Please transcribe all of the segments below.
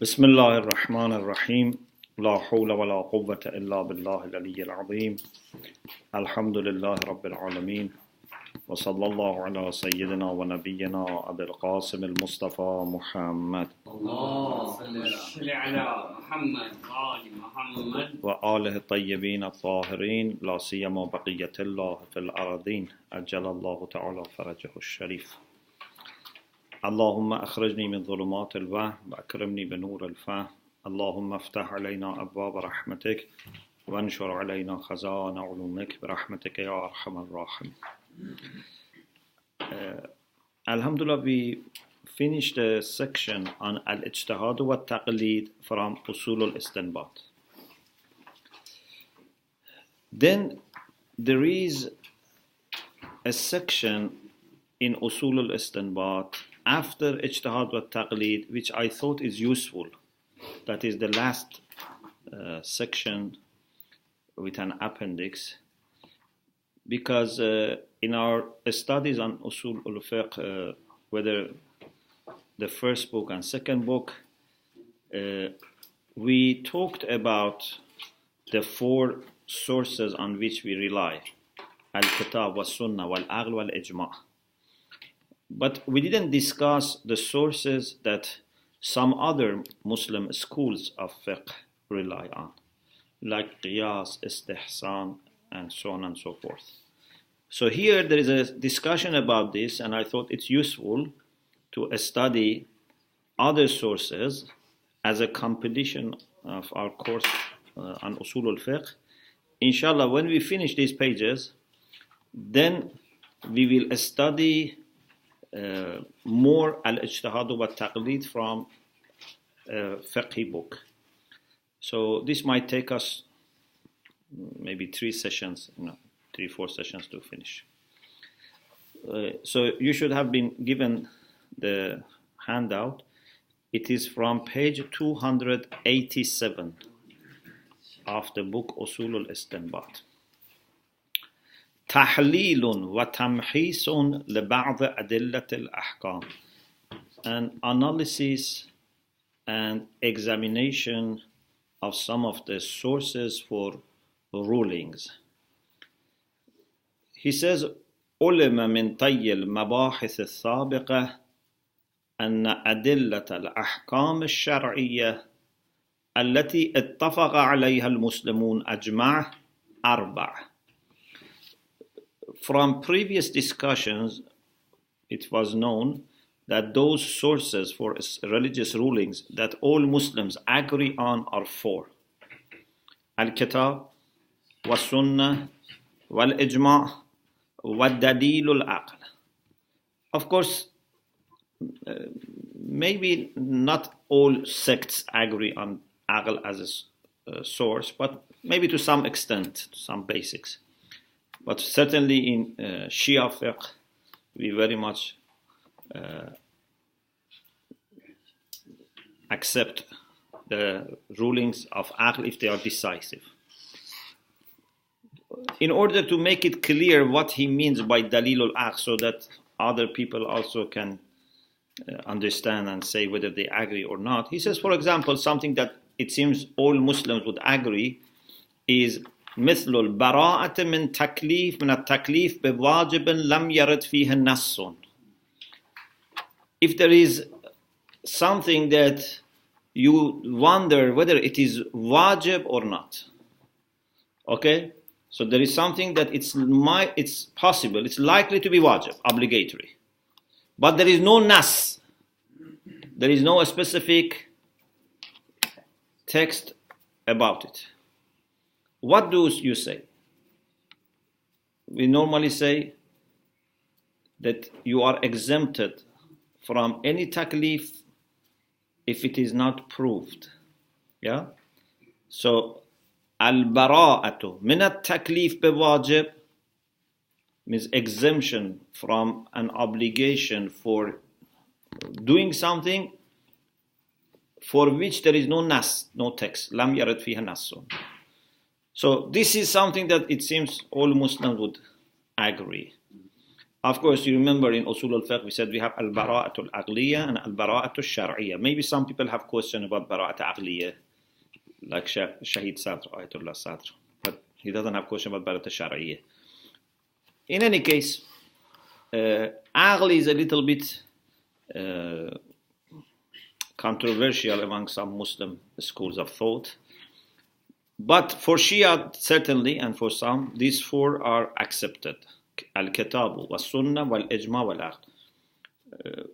بسم الله الرحمن الرحيم لا حول ولا قوة إلا بالله العلي العظيم الحمد لله رب العالمين وصلى الله على سيدنا ونبينا أبي القاسم المصطفى محمد اللهم صل على محمد وآل محمد وآله الطيبين الطاهرين لا سيما بقية الله في الأرضين أجل الله تعالى فرجه الشريف اللهم أخرجني من ظلمات الوهم وأكرمني بنور الفهم اللهم افتح علينا أبواب رحمتك وانشر علينا خزائن علومك برحمتك يا أرحم الراحمين. Alhamdulillah, we finished the section on Al-Ijtihad wa Taqlid from Usul al-Istinbat. Then there is a section in Usul al-Istinbat after Ijtihad wa Taqlid which I thought is useful. That is the last section with an appendix, because in our studies on Usul al-Fiqh, whether the first book and second book, we talked about the four sources on which we rely: al-Kitab wa-Sunnah wal-Aql wal-Ijma'. But we didn't discuss the sources that some other Muslim schools of fiqh rely on, like Qiyas, Istihsan, and so on and so forth. So here there is a discussion about this, and I thought it's useful to study other sources as a completion of our course on Usul al-Fiqh. Inshallah, when we finish these pages, then we will study more al-Ijtihad wa Taqlid from a fiqh book. So this might take us maybe 4 sessions to finish. So you should have been given the handout. It is from page 287 of the book Usul al-Istinbat. تحليل وتمحيص لبعض أدلة الأحكام. An analysis and examination of some of the sources for rulings. He says, علم من طي المباحث السابقة أن أدلة الأحكام الشرعية التي اتفق عليها المسلمون أجمع 4. From previous discussions, it was known that those sources for religious rulings that all Muslims agree on are 4: Al-Kitab, wa-Sunnah, wal-Ijma', wa-Dalil al-Aql. Of course, maybe not all sects agree on Aql as a source, but maybe to some extent, some basics. But certainly in Shia fiqh, we very much accept the rulings of Aql if they are decisive. In order to make it clear what he means by Dalil al-Aql, so that other people also can understand and say whether they agree or not, he says, for example, something that it seems all Muslims would agree is مثل البراءة من التكليف بواجب لم يرد فيه النص. If there is something that you wonder whether it is wajib or not, okay, so there is something that it's possible, it's likely to be wajib, obligatory, but there is no nas, there is no specific text about it. What do you say? We normally say that you are exempted from any taklif if it is not proved. Yeah? So, al-bara'atu min at-taklif biwajib means exemption from an obligation for doing something for which there is no nas, no text. Lam yarid fiha nasun. So this is something that it seems all Muslims would agree. Of course, you remember in Usul al-Fiqh, we said we have al-bara'at al-aqliya and al-bara'at al-shar'iyya. Maybe some people have question about bara'at al-aqliya, like Shahid Sadr, Ayatollah Sadr. But he doesn't have question about bara'at al-shar'iyya. In any case, aqli is a little bit controversial among some Muslim schools of thought. But for Shia, certainly, and for some, these four are accepted. Al-Kitab, wal-Sunnah, wal-Ijma, wal-Aql.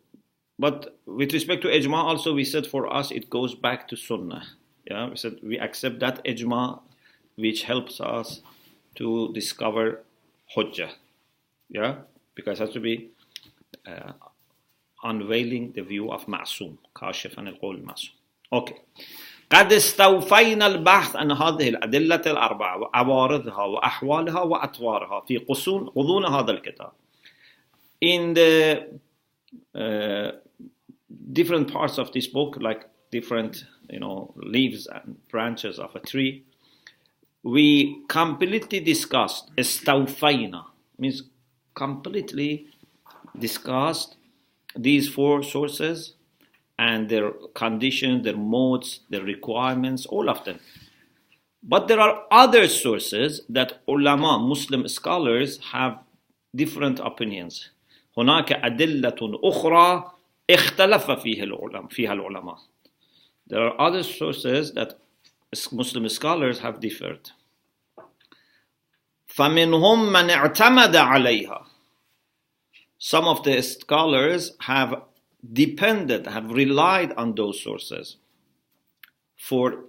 But with respect to Ijma, also we said for us it goes back to Sunnah. Yeah, we said we accept that Ijma which helps us to discover Hujjah. Yeah, because it has to be unveiling the view of Ma'soom, Kashifan al-Qawl Ma'soom. Okay. قد استوفينا البحث عن هذه الأدلة الأربعة وعوارضها وأحوالها وأطوارها في غضون هذا الكتاب. In the different parts of this book, like different leaves and branches of a tree, we completely discussed. استوفينا means completely discussed these four sources and their conditions, their modes, their requirements, all of them. But there are other sources that ulama, Muslim scholars, have different opinions. هناك أدلة أخرى اختلف فيها العلماء. There are other sources that Muslim scholars have differed. فمنهم من اعتمد عليها. Some of the scholars have relied on those sources for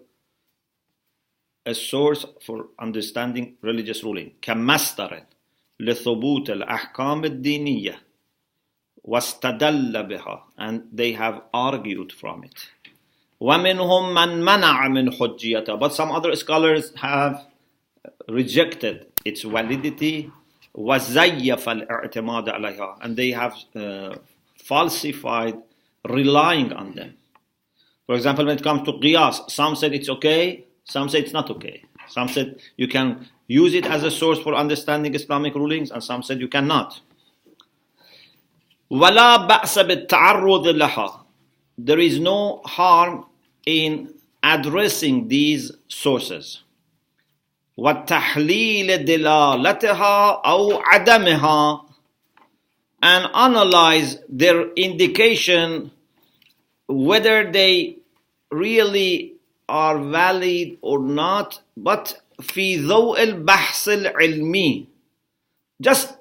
a source for understanding religious ruling. كمصدر لثبوت الأحكام الدينية واستدل بها, and they have argued from it. ومنهم من منع من حجيتها, but some other scholars have rejected its validity. وزيف الاعتماد عليها, and they have falsified relying on them. For example, when it comes to Qiyas, some said it's okay, some said it's not okay. Some said you can use it as a source for understanding Islamic rulings, and some said you cannot. وَلَا بَأْسَ بِالتَّعَرُّضِ لَهَا. There is no harm in addressing these sources. وَتَحْلِيلِ دِلَالَتِهَا أَوْ عَدَمِهَا, and analyze their indication, whether they really are valid or not, but في ضوء البحث العلمي, just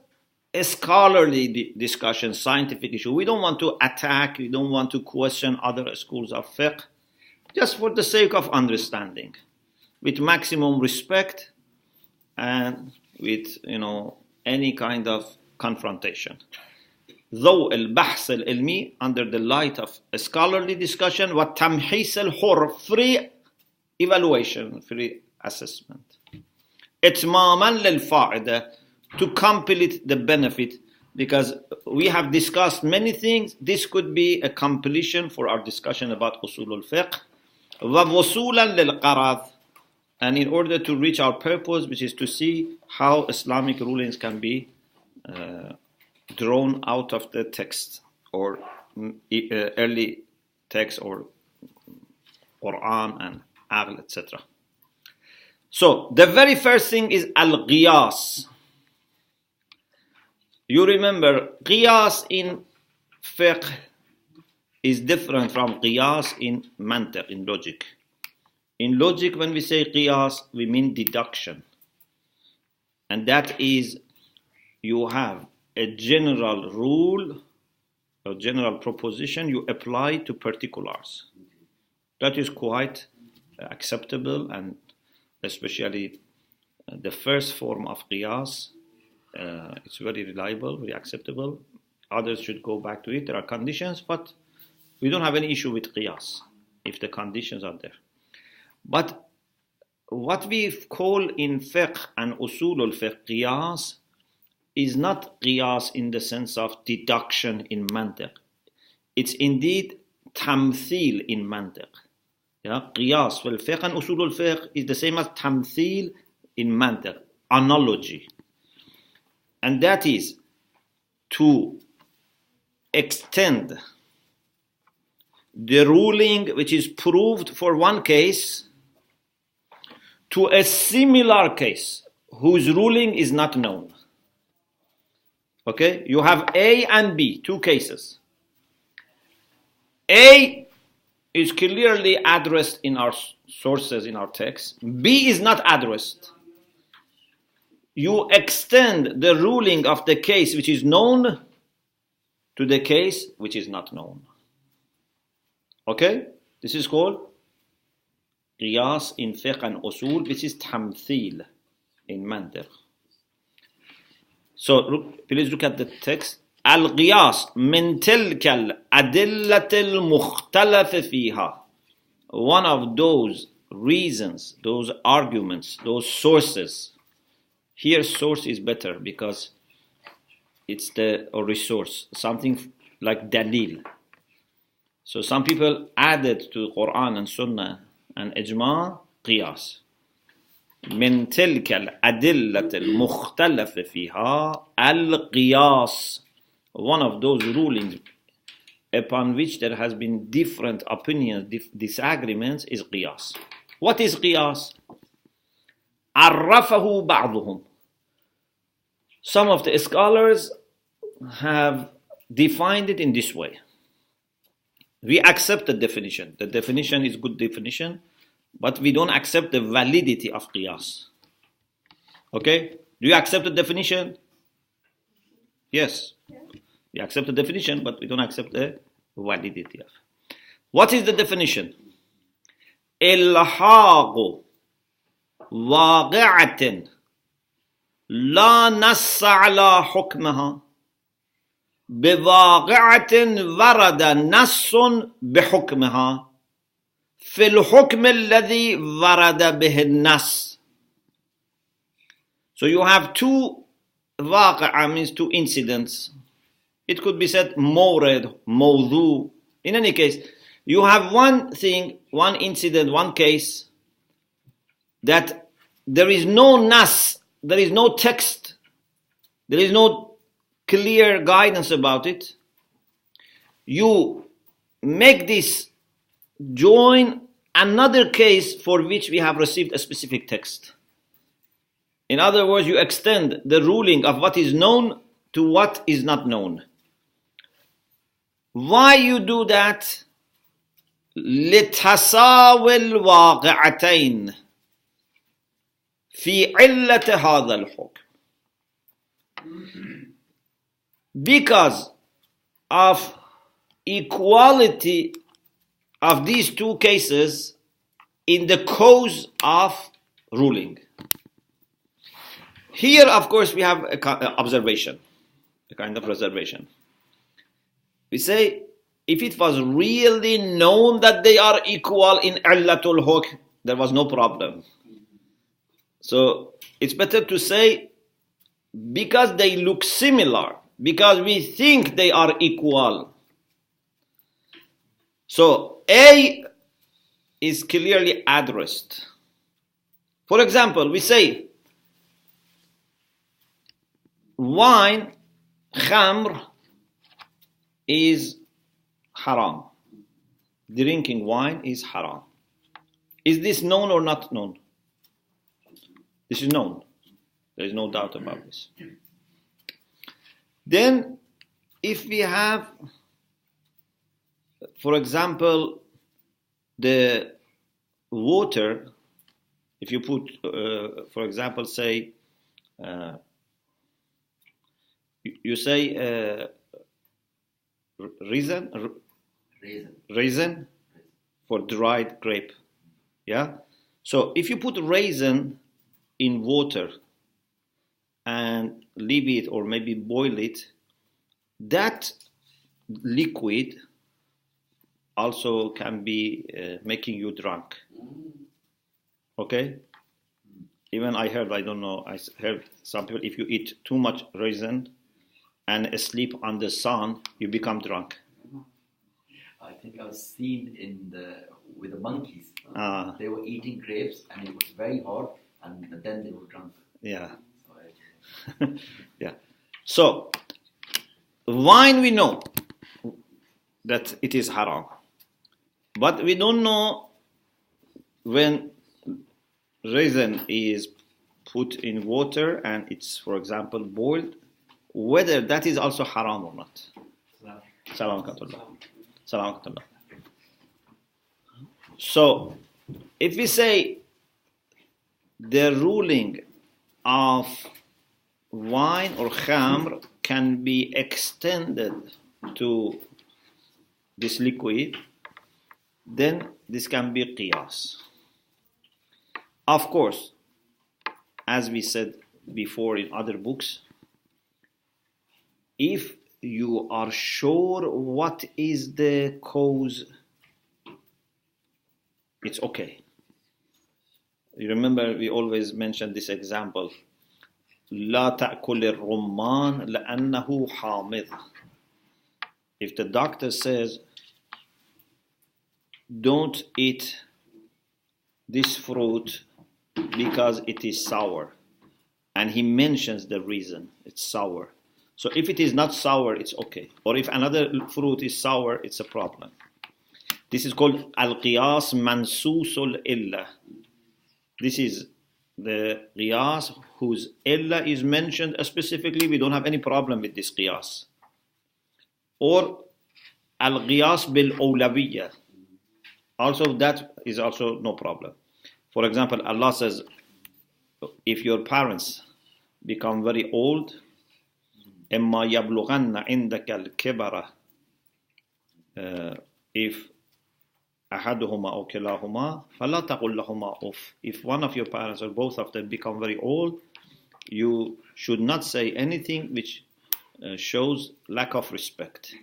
a scholarly discussion, scientific issue. We don't want to attack, we don't want to question other schools of fiqh, just for the sake of understanding, with maximum respect and with any kind of confrontation. ضوء البحث العلمي, under the light of a scholarly discussion, والتمحيص الحر, free evaluation, free assessment. إتماما للفائدة, to complete the benefit, because we have discussed many things. This could be a completion for our discussion about usul al-fiqh. ووصولا للغرض, and in order to reach our purpose, which is to see how Islamic rulings can be drawn out of the text, or early text, or Quran and Aql, etc. So the very first thing is Al-Qiyas. You remember, Qiyas in fiqh is different from Qiyas in mantiq, in logic. In logic, when we say Qiyas, we mean deduction. And that is, you have a general rule, a general proposition you apply to particulars. That is quite acceptable, and especially the first form of Qiyas, it's very reliable, very acceptable. Others should go back to it. There are conditions, but we don't have any issue with Qiyas if the conditions are there. But what we call in fiqh and usul al-fiqh Qiyas is not Qiyas in the sense of deduction in mantiq. It's indeed tamthil in mantiq. Yeah? Qiyas wal fiqh and usul al-fiqh is the same as tamthil in mantiq, analogy. And that is, to extend the ruling which is proved for one case to a similar case whose ruling is not known. Okay, you have A and B, two cases. A is clearly addressed in our sources, in our text. B is not addressed. You extend the ruling of the case which is known to the case which is not known. Okay? This is called Qiyas in fiqh and usul, which is tamthil in mantiq. So please look at the text. Al-Qiyas min tilka al-adillat al-mukhtalaf fiha. One of those reasons, those arguments, those sources. Here source is better because it's the resource, something like dalil. So some people added to Quran and Sunnah and Ijma' Qiyas. من تلك الأدلة المختلف فيها القياس. One of those rulings upon which there has been different opinions, disagreements is Qiyas. What is Qiyas? عرفه بعضهم. Some of the scholars have defined it in this way. We accept the definition. The definition is good definition, but we don't accept the validity of Qiyas. Okay? Do you accept the definition? Yes. We accept the definition, but we don't accept the validity of. What is the definition? إلحاق واقعة لا نص على حكمها بواقعة ورد نص بحكمها في الحكم الذي ورد به النص. So you have two واقعة means two incidents. It could be said mawrid, mawdhu. In any case, you have one thing, one incident, one case that there is no nas, there is no text, there is no clear guidance about it. You make this join another case for which we have received a specific text. In other words, you extend the ruling of what is known to what is not known. Why you do that? لتساوي الواقعتين في علة هذا الحكم. Because of equality of these two cases in the cause of ruling. Here, of course, we have an observation, a kind of reservation. We say, if it was really known that they are equal in illatul hukm, there was no problem. So it's better to say, because they look similar, because we think they are equal. So A is clearly addressed. For example, we say, wine, khamr, is haram. Drinking wine is haram. Is this known or not known? This is known. There is no doubt about this. Then, if we have, for example, the water, if you put, for example, say, you say raisin for dried grape. Yeah? So if you put raisin in water and leave it or maybe boil it, that liquid also can be making you drunk. Okay? Even I heard some people, if you eat too much raisin and sleep on the sun, you become drunk. I think I was seen with the monkeys. They were eating grapes and it was very hot, and then they were drunk. Yeah. Yeah. So Wine, we know that it is haram. But we don't know when raisin is put in water and it's, for example, boiled, whether that is also haram or not. Salamatullah. So, if we say the ruling of wine or khamr can be extended to this liquid, then this can be qiyas. Of course, as we said before in other books, if you are sure what is the cause, it's okay. You remember we always mention this example. لا تأكل الرمان لأنه حامض. If the doctor says, don't eat this fruit because it is sour, and he mentions the reason, it's sour. So if it is not sour, it's okay. Or if another fruit is sour, it's a problem. This is called Al-Qiyas mansusul illa. This is the qiyas whose illa is mentioned specifically. We don't have any problem with this qiyas. Or al-qiyas bil-awlawiyya. Also, that is also no problem. For example, Allah says, if your parents become very old, إِمَّا يَبْلُغَنَّ عِنْدَكَ الْكِبَرَ, if أحدهما أو كلاهما فلا تقل لهما أف. If one of your parents or both of them become very old, you should not say anything which shows lack of respect.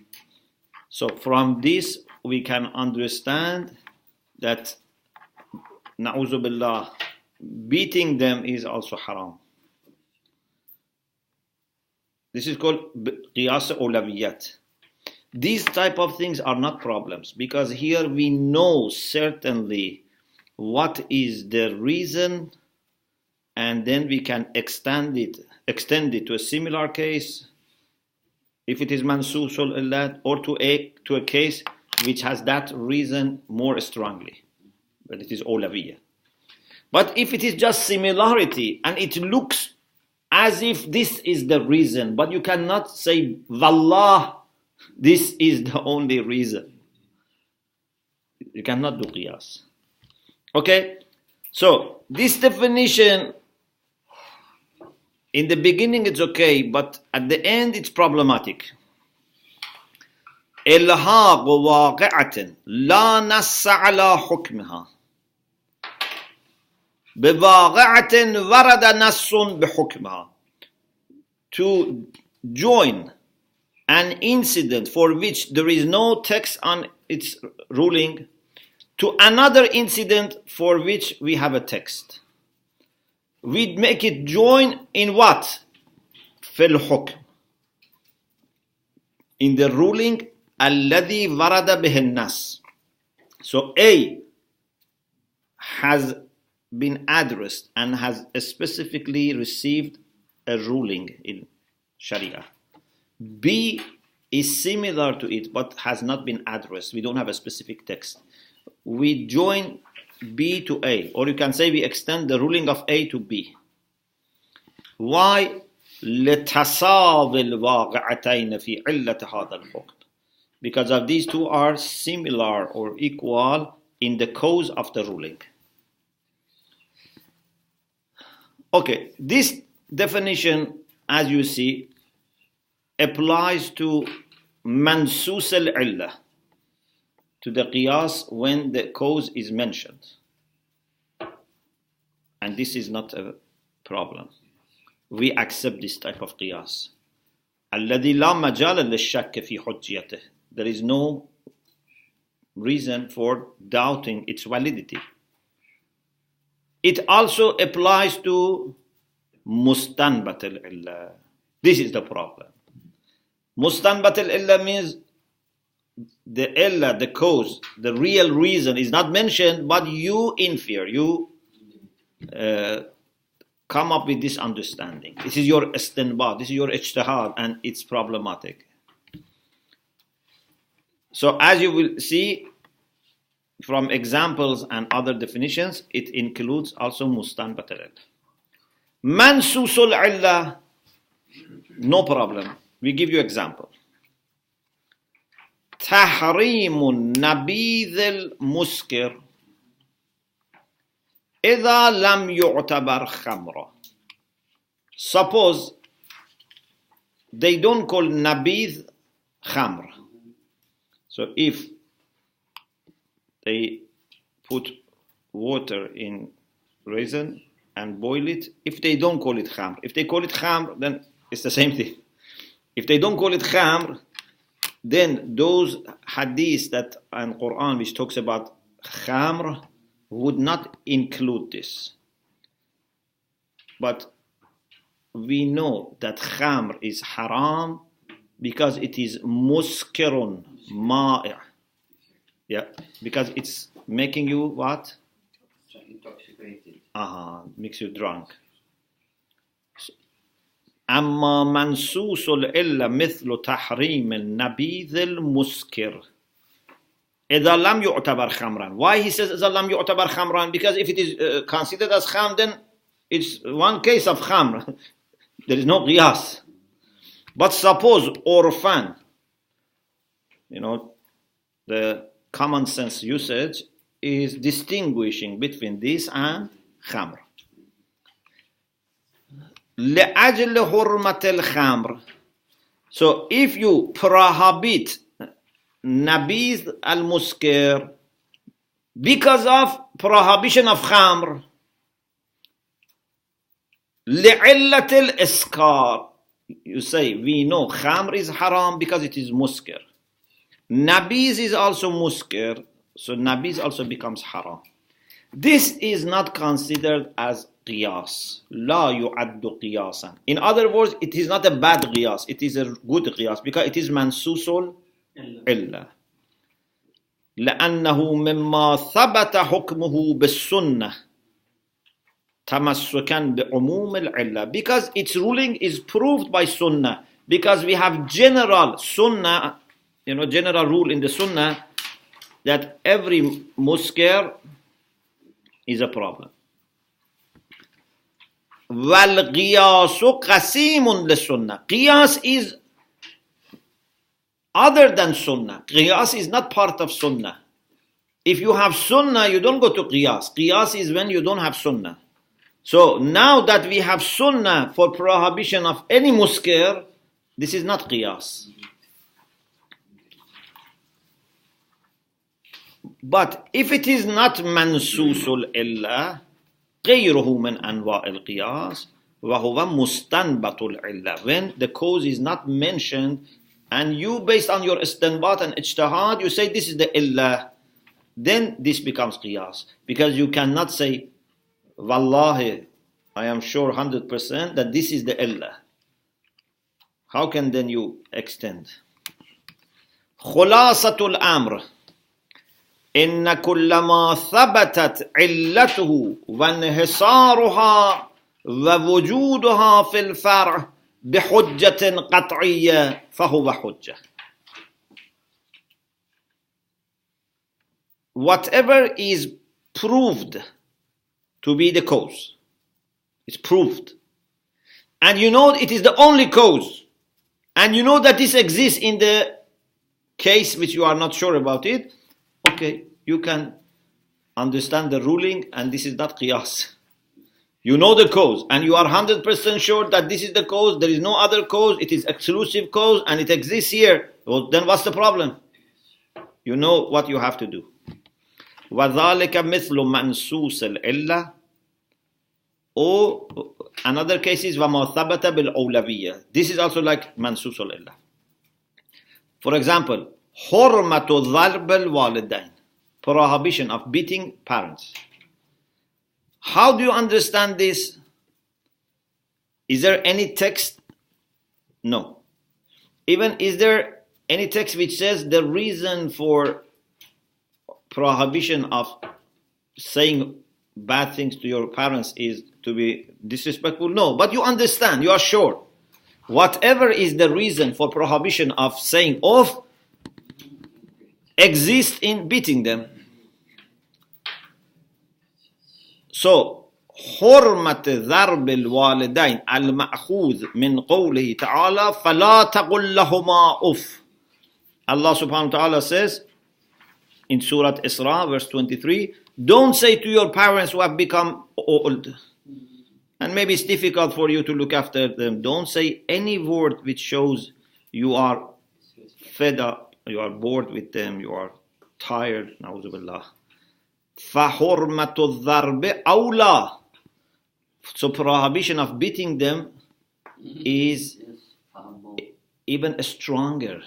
So from this we can understand that na'uzu billah, beating them is also haram. This is called qiyas awlawiyat. These type of things are not problems, because here we know certainly what is the reason, and then we can extend it to a similar case, if it is mansusul illat, or to a case which has that reason more strongly, but it is awlawiyya. But if it is just similarity and it looks as if this is the reason, but you cannot say wallah, this is the only reason, you cannot do qiyas. Okay, so this definition in the beginning it's okay, but at the end it's problematic. إلحاق واقعة لا نص على حكمها بواقعة ورد نص بحكمها. To join an incident for which there is no text on its ruling to another incident for which we have a text. We make it join in what? في الحكم. In the ruling الذي ورد به النص. So A has been addressed and has specifically received a ruling in Sharia. B is similar to it but has not been addressed. We don't have a specific text. We join B to A, or you can say we extend the ruling of A to B. Why? لِتَصَاوِ الْوَاقِعَتَيْنِ فِي عِلَّةِ هَذَا الْحُكْمِ. Because of these two are similar or equal in the cause of the ruling. Okay, this definition, as you see, applies to mansus al-illah, to the qiyas when the cause is mentioned. And this is not a problem. We accept this type of qiyas. الذي لا مجال للشك في حجيته. There is no reason for doubting its validity. It also applies to mustanbat al-illah. This is the problem. Mustanbat al-illah means the illah, the cause, the real reason is not mentioned, but you infer, you come up with this understanding. This is your istinbat, this is your ijtihad, and it's problematic. So as you will see from examples and other definitions, it includes also mustanbat al-illah. Mansusul illah, no problem. We give you example. Tahrimun nabidh al-muskir إذا لم يعتبر خمرا. Suppose they don't call nabidh khamr. So if they put water in raisin and boil it, if they don't call it khamr, if they call it khamr, then it's the same thing. If they don't call it khamr, then those hadiths that in Quran which talks about khamr would not include this. But we know that khamr is haram because it is muskirun ma'i'. Yeah, because it's making you what? Intoxicated. Makes you drunk. أما منسوس العلة مثل تحريم النبيذ المسكر إذا لم يعتبر خمرا. Why he says إذا لم يعتبر خمرا? Because if it is considered as kham, then it's one case of khamr. There is no qiyas. But suppose orphan, the common sense usage is distinguishing between this and khamr. لأجل حرمة الخمر. So if you prohibit nabidh al-muskir because of prohibition of khamr, لعلة الإسكار, you say we know khamr is haram because it is muskir. Nabidh is also muskir, so nabidh also becomes haram. This is not considered as qiyas. لا يعد قياسا. In other words, it is not a bad qiyas, it is a good qiyas because it is mansusul illa. لأنه مما ثبت حكمه بالسنة تمسكا بعموم العلة, because its ruling is proved by sunnah, because we have general sunnah, general rule in the sunnah that every muskir is a problem. وَالْقِيَاسُ قَسِيمٌ لِلسُّنَّةِ. Qiyas is other than sunnah. Qiyas is not part of sunnah. If you have sunnah, you don't go to qiyas. Qiyas is when you don't have sunnah. So now that we have sunnah for prohibition of any muskir, this is not qiyas. But if it is not mansusul illa, غيره من أنواع القياس وهو مستنبط العلة, when the cause is not mentioned and you based on your istinbat and ijtihad you say this is the illah, then this becomes qiyas, because you cannot say wallahi I am sure 100% that this is the illah. How can then you extend? خلاصة الأمر إن كل ما ثبتت علته وانحصارها ووجودها في الفرع بحجة قطعية فهو حجة. Whatever is proved to be the cause, it's proved, and you know it is the only cause, and you know that this exists in the case which you are not sure about it, okay, you can understand the ruling, and this is not qiyas. You know the cause, and you are 100% sure that this is the cause, there is no other cause, it is exclusive cause, and it exists here. Well, then what's the problem? You know what you have to do. وَذَلِكَ مِثْلُ مَنْسُوسِ الْعِلَّةِ. Or another case is وَمَا ثَبَتَ بِالْأَوْلَوِيَّةِ. This is also like مَنْسُوسُ الْعِلَّةِ. For example, حُرْمَةُ ضَرْبِ الْوَالِدَيْنِ, prohibition of beating parents. How do you understand this? Is there any text? No. Even is there any text which says the reason for prohibition of saying bad things to your parents is to be disrespectful? No. But you understand, you are sure. Whatever is the reason for prohibition of saying off, exists in beating them. So, حرمة ضرب الوالدين المأخوذ من قوله تعالى فلا تقل لهما أف. Allah subhanahu wa ta'ala says in Surah Isra, verse 23, don't say to your parents who have become old, and maybe it's difficult for you to look after them, don't say any word which shows you are fed up, you are bored with them, you are tired. Na'udhu billah. فَحُرْمَةُ الضَّرْبِ أَوْلَى. So prohibition of beating them is even stronger.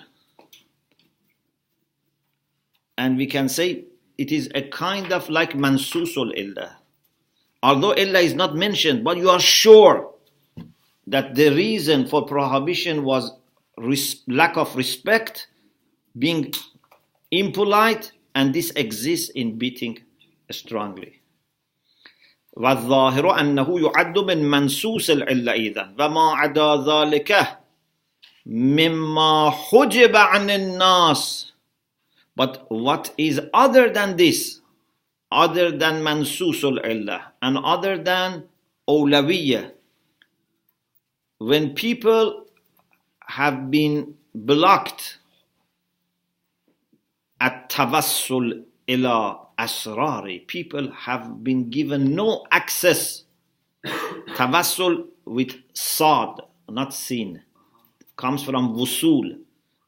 And we can say it is a kind of like mansusul illah. Although illah is not mentioned, but you are sure that the reason for prohibition was lack of respect, being impolite, and this exists in beating strongly. وَالظَّاهِرُ أَنَّهُ يُعَدُّ مِنْ مَنْسُوسِ الْعِلَّةِ إِذًا وَمَا عَدَى ذَلِكَ مِمَّا حُجِبَ عَنِ النَّاسِ. But what is other than this, other than mansusul illah and other than awlawiyya, when people have been blocked at tawassul ila asrari, people have been given no access. Tawassul with sad, not sin, comes from wusul,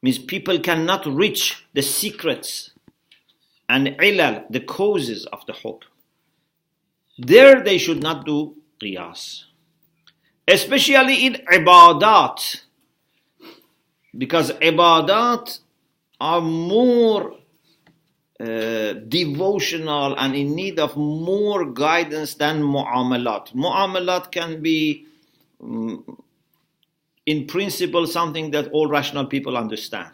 means people cannot reach the secrets and ilal, the causes of the hukm. There they should not do qiyas, especially in ibadat, because ibadat are more devotional and in need of more guidance than mu'amalat. Mu'amalat can be in principle something that all rational people understand,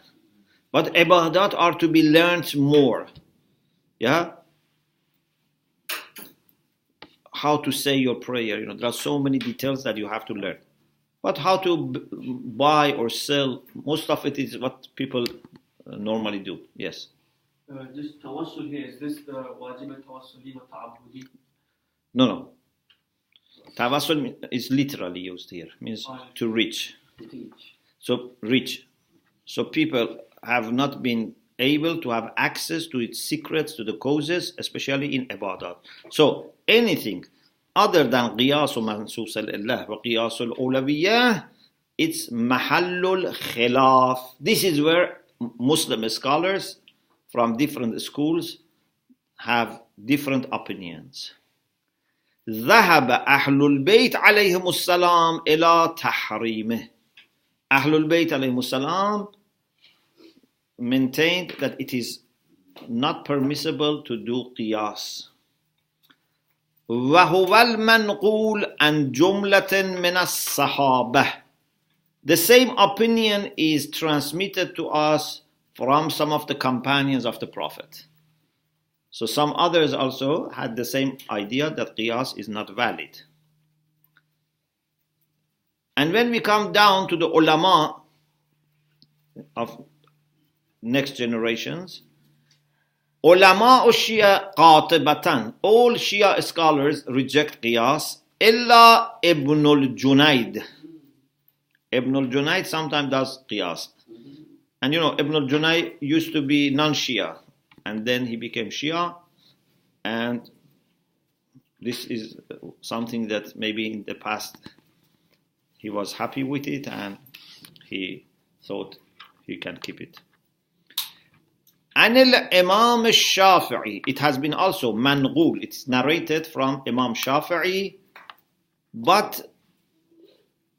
but ibadat are to be learned more. Yeah, how to say your prayer, there are so many details that you have to learn. But how to buy or sell, most of it is what people normally do. Yes. This tawassul here, is this the wajib al-tawassuli wa ta'abbudi? No. Tawassul is literally used here, means to reach. So reach. So people have not been able to have access to its secrets, to the causes, especially in ibadat. So anything other than qiyas mansus al-illah wa qiyas al-awlawiyyah, it's mahallul khilaf. This is where Muslim scholars from different schools have different opinions. ذهب أهل البيت عليهم السلام إلى تحريمه. أهل البيت عليهم السلام maintained that it is not permissible to do qiyas. وهو المنقول عن جملة من الصحابة. The same opinion is transmitted to us from some of the companions of the Prophet. So some others also had the same idea that qiyas is not valid. And when we come down to the ulama of next generations, ulama o Shia qatibatan, all Shia scholars reject qiyas, illa Ibn al-Junayd. Ibn al-Junayd sometimes does qiyas. And Ibn al-Junayd used to be non-Shia, and then he became Shia, and this is something that maybe in the past he was happy with it, and he thought he can keep it. Anil Imam al-Shafi'i, it has been also manqul, it's narrated from Imam Shafi'i, but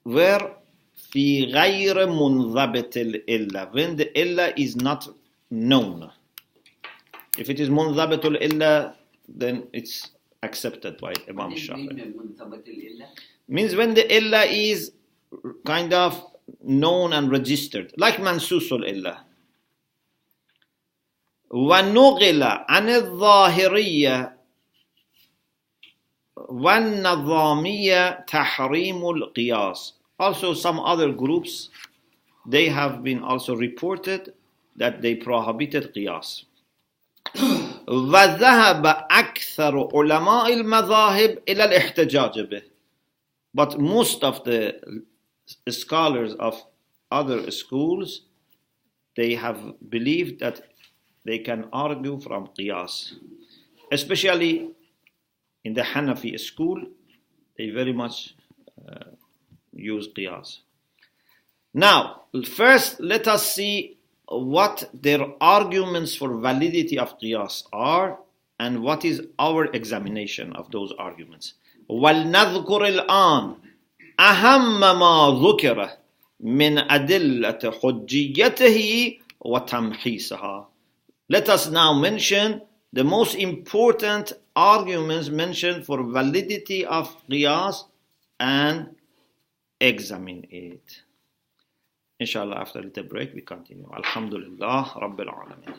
where في غير منضبط الإلة, when the إلة is not known. If it is منضبط الإلة, then it's accepted by Imam Shafi'i. Means when the إلة is kind of known and registered, like منسوس الإلة. ونقل عن الظاهرية والنظامية تحريم القياس. Also some other groups, they have been also reported that they prohibited qiyas. وذهب أكثر علماء المذاهب إلى الاحتجاج به. But most of the scholars of other schools, they have believed that they can argue from Qiyas. Especially in the Hanafi school, they very much use Qiyas. Now, first let us see what their arguments for validity of Qiyas are and what is our examination of those arguments. وَلْنَذْكُرِ الْآنِ أَهَمَّ مَا ذُكِرَ مِنْ أَدِلَّةِ حُجِّيَّتِهِ وَتَمْحِيصِهَا. Let us now mention the most important arguments mentioned for validity of Qiyas and examine it. Inshallah, after a little break, we continue. Alhamdulillah, Rabbil Alameen.